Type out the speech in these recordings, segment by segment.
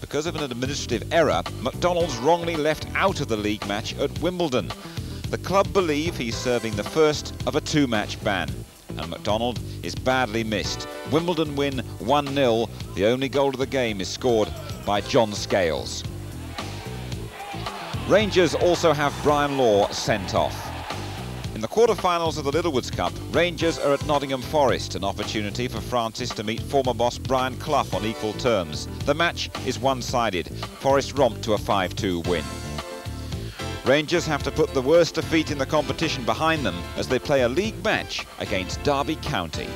because of an administrative error, McDonald's wrongly left out of the league match at Wimbledon. The club believe he's serving the first of a two-match ban, and McDonald is badly missed. Wimbledon win 1-0. The only goal of the game is scored by John Scales. Rangers also have Brian Law sent off. In the quarter-finals of the Littlewoods Cup, Rangers are at Nottingham Forest, an opportunity for Francis to meet former boss Brian Clough on equal terms. The match is one-sided. Forest romped to a 5-2 win. Rangers have to put the worst defeat in the competition behind them as they play a league match against Derby County.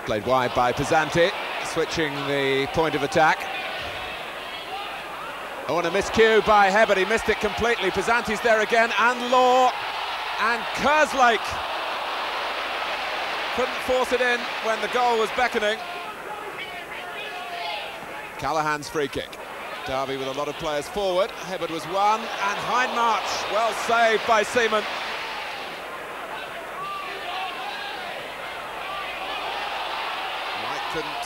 Played wide by Pesanti, switching the point of attack. Oh, and a miscue by Hibberd. He missed it completely. Pesanti's there again, and Law, and Kerslake couldn't force it in when the goal was beckoning. Callahan's free kick. Derby with a lot of players forward. Hibberd was one, and Hindmarch, well saved by Seaman. Wright couldn't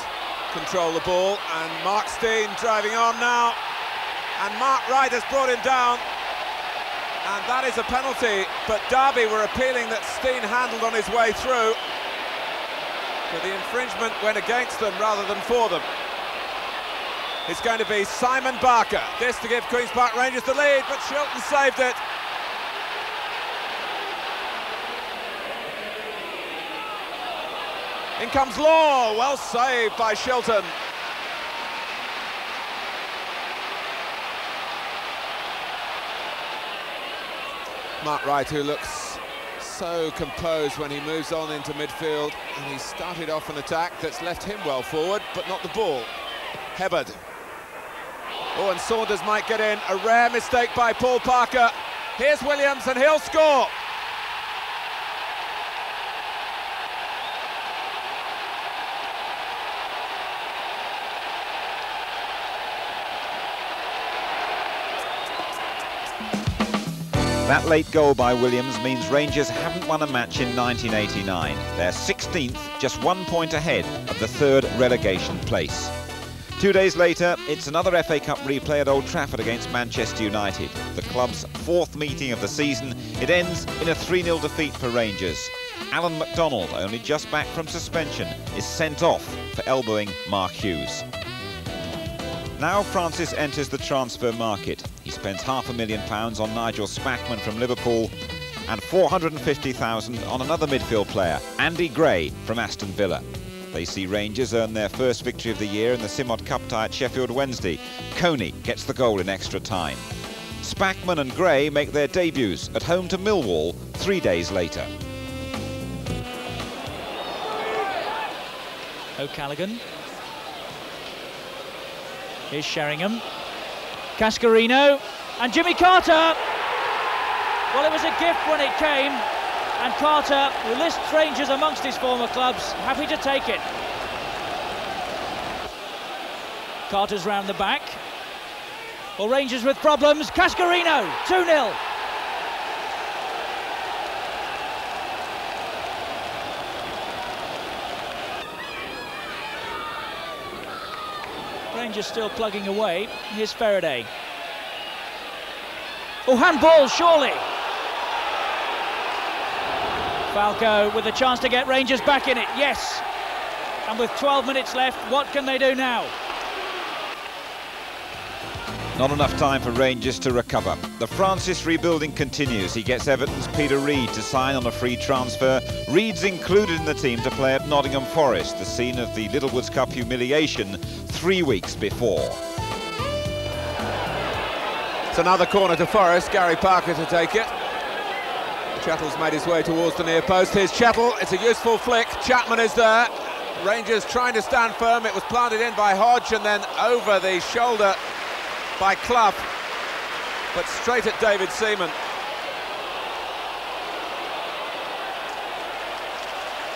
control the ball, and Mark Steen driving on now. And Mark Wright has brought him down, and that is a penalty, but Derby were appealing that Steen handled on his way through, but the infringement went against them rather than for them. It's going to be Simon Barker, this to give Queen's Park Rangers the lead, but Shilton saved it. In comes Law, well saved by Shilton. Mark Wright, who looks so composed when he moves on into midfield, and he started off an attack that's left him well forward, but not the ball. Hibberd. Oh, and Saunders might get in. A rare mistake by Paul Parker. Here's Williams, and he'll score. That late goal by Williams means Rangers haven't won a match in 1989. They're 16th, just 1 point ahead of the third relegation place. 2 days later, it's another FA Cup replay at Old Trafford against Manchester United. The club's fourth meeting of the season. It ends in a 3-0 defeat for Rangers. Alan McDonald, only just back from suspension, is sent off for elbowing Mark Hughes. Now Francis enters the transfer market. He spends £500,000 on Nigel Spackman from Liverpool and £450,000 on another midfield player, Andy Gray from Aston Villa. They see Rangers earn their first victory of the year in the Simod Cup tie at Sheffield Wednesday. Coney gets the goal in extra time. Spackman and Gray make their debuts at home to Millwall 3 days later. O'Callaghan. Here's Sheringham. Cascarino and Jimmy Carter. Well, it was a gift when it came, and Carter, who lists Rangers amongst his former clubs, happy to take it. Carter's round the back. Well, Rangers with problems. Cascarino, 2-0. Rangers still plugging away. Here's Faraday. Oh, handball, surely. Falco with a chance to get Rangers back in it, yes. And with 12 minutes left, what can they do now? Not enough time for Rangers to recover. The Francis rebuilding continues. He gets Everton's Peter Reid to sign on a free transfer. Reid's included in the team to play at Nottingham Forest, the scene of the Littlewoods Cup humiliation 3 weeks before. It's another corner to Forest. Gary Parker to take it. Chettle's made his way towards the near post. Here's Chettle. It's a useful flick. Chapman is there. Rangers trying to stand firm. It was planted in by Hodge and then over the shoulder by Clough, but straight at David Seaman.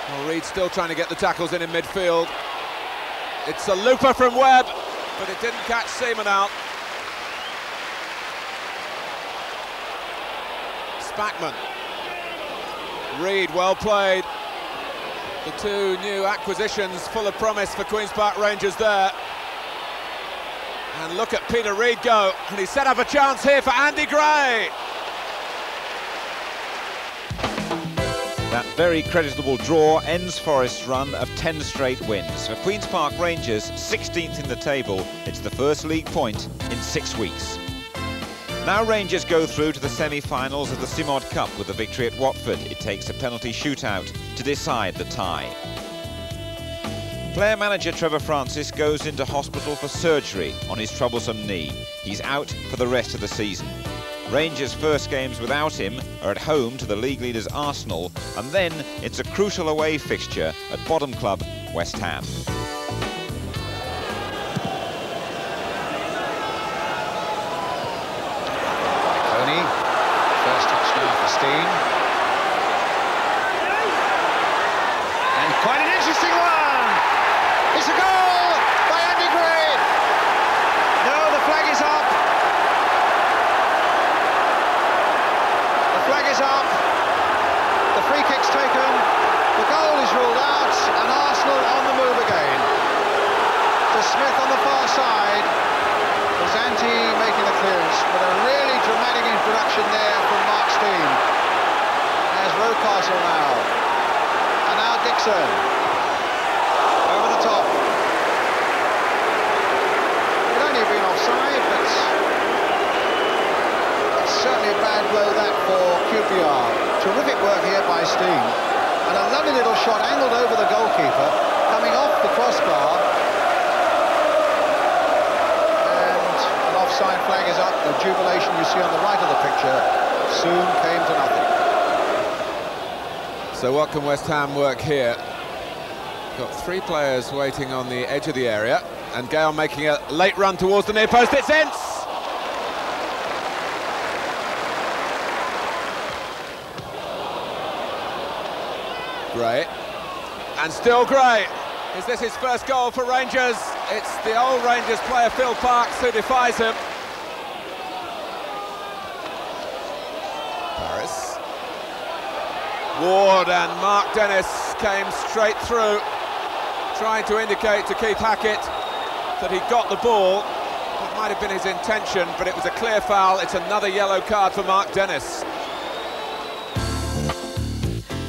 Well, Reid still trying to get the tackles in midfield. It's a looper from Webb, but it didn't catch Seaman out. Spackman. Reid, well played. The two new acquisitions full of promise for Queen's Park Rangers there. And look at Peter Reid go, and he set up a chance here for Andy Gray. That very creditable draw ends Forest's run of 10 straight wins. For Queen's Park Rangers, 16th in the table, it's the first league point in 6 weeks. Now Rangers go through to the semi-finals of the Simod Cup with a victory at Watford. It takes a penalty shootout to decide the tie. Player-manager Trevor Francis goes into hospital for surgery on his troublesome knee. He's out for the rest of the season. Rangers' first games without him are at home to the league leaders Arsenal, and then it's a crucial away fixture at bottom club West Ham. Tony, first touch now for Steen. And quite an interesting one! It's a goal by Andy Gray! No, the flag is up! The flag is up, the free kick's taken, the goal is ruled out, and Arsenal on the move again. To Smith on the far side, Zanti making the clearance, but a really dramatic introduction there from Mark Steen. There's Rocastle now, and now Dixon, over the top. It would only have been offside, but it's certainly a bad blow that for QPR. Terrific work here by Steen, and a lovely little shot angled over the goalkeeper, coming off the crossbar. Offside flag is up. The jubilation you see on the right of the picture soon came to nothing. So what can West Ham work here? Got 3 players waiting on the edge of the area, and Gale making a late run towards the near post. It's Ince! Gray, and still Gray. Is this his first goal for Rangers? It's the old Rangers player Phil Parkes who defies him. Paris. Ward and Mark Dennis came straight through, trying to indicate to Keith Hackett that he got the ball. It might have been his intention, but it was a clear foul. It's another yellow card for Mark Dennis.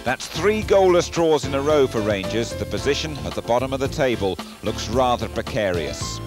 That's 3 goalless draws in a row for Rangers. The position at the bottom of the table looks rather precarious.